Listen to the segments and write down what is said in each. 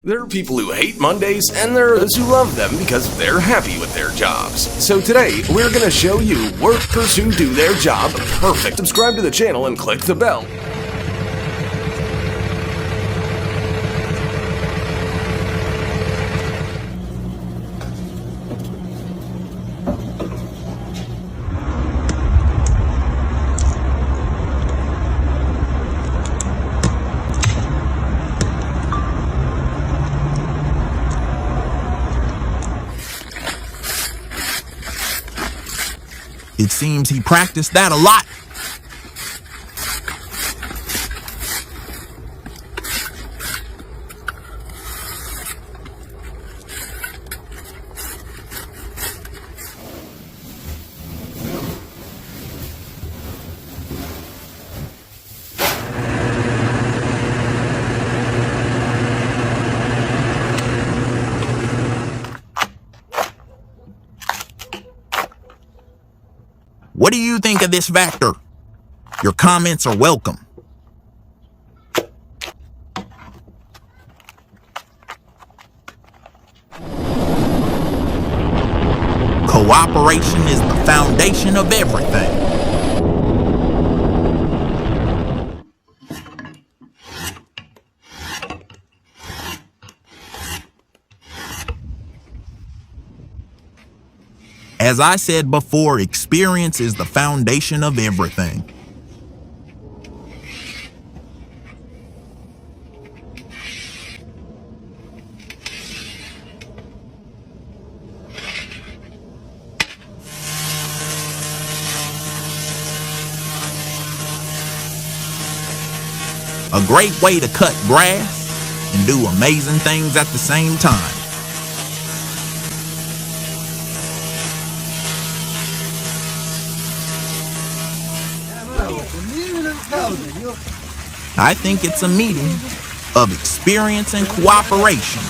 There are people who hate Mondays, and there are those who love them because they're happy with their jobs. So today, we're going to show you workers who do their job perfect. Subscribe to the channel and click the bell. It seems he practiced that a lot. What do you think of this Vector? Your comments are welcome. Cooperation is the foundation of everything. As I said before, experience is the foundation of everything. A great way to cut grass and do amazing things at the same time. I think it's a meeting of experience and cooperation.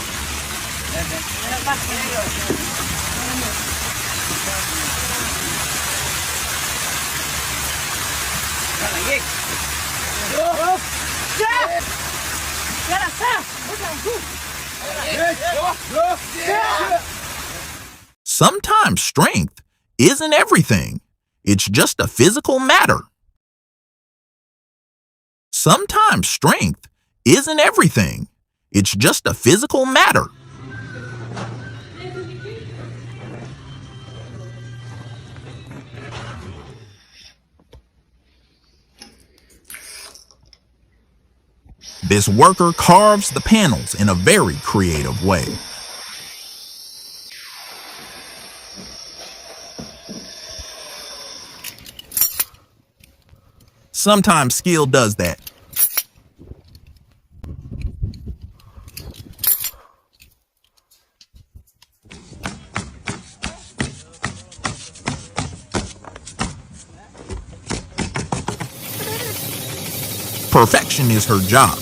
Sometimes strength isn't everything. It's just a physical matter. Sometimes strength isn't everything. It's just a physical matter. This worker carves the panels in a very creative way. Sometimes skill does that. Perfection is her job.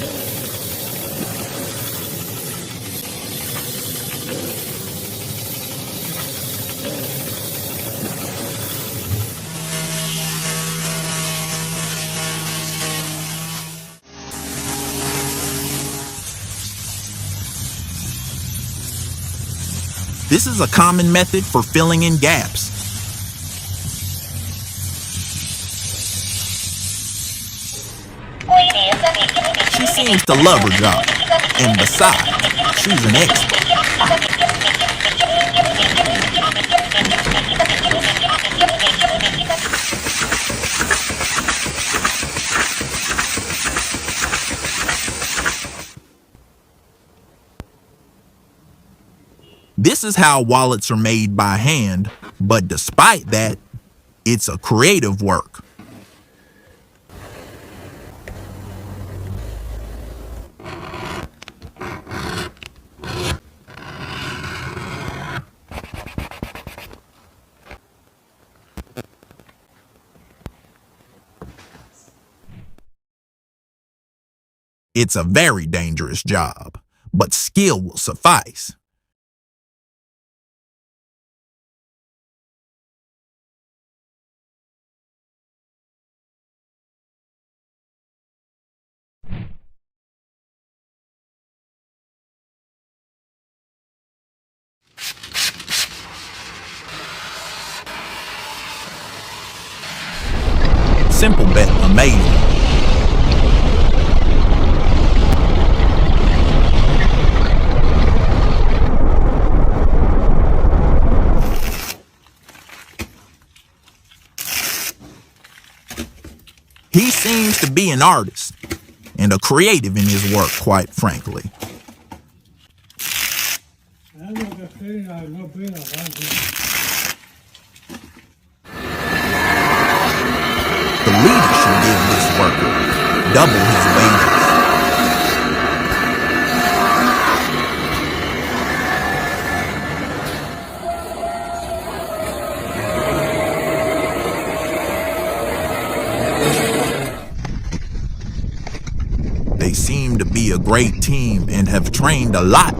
This is a common method for filling in gaps. She seems to love her job, and besides, she's an expert. This is how wallets are made by hand, but despite that, it's a creative work. It's a very dangerous job, but skill will suffice. simple but amazing. He seems to be an artist and a creative in his work, quite frankly. The leader should give this worker double his wages. They seem to be a great team and have trained a lot.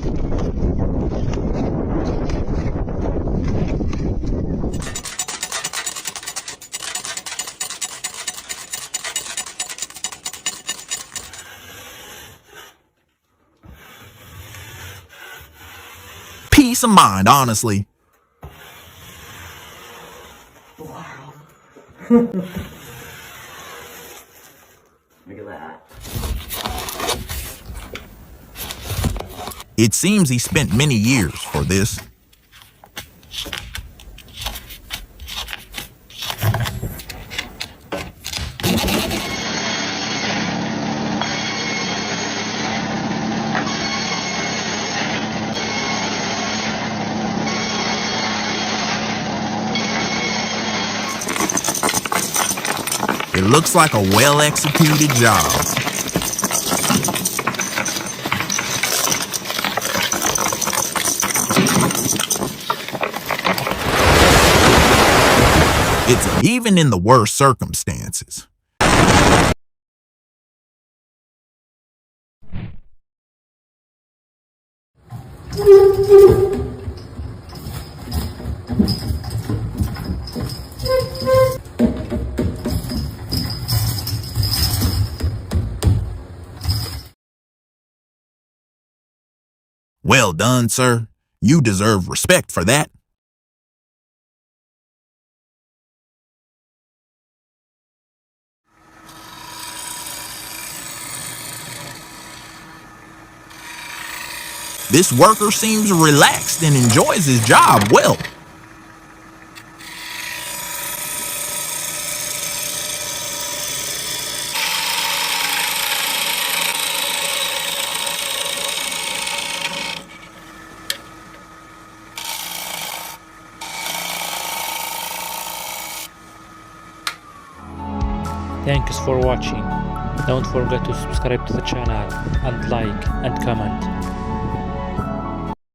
Peace of mind, honestly. Wow. Look at that. It seems he spent many years for this. It looks like a well-executed job. It's even in the worst circumstances. Well done, sir. You deserve respect for that. This worker seems relaxed and enjoys his job well. Thanks for watching. Don't forget to subscribe to the channel and like and comment.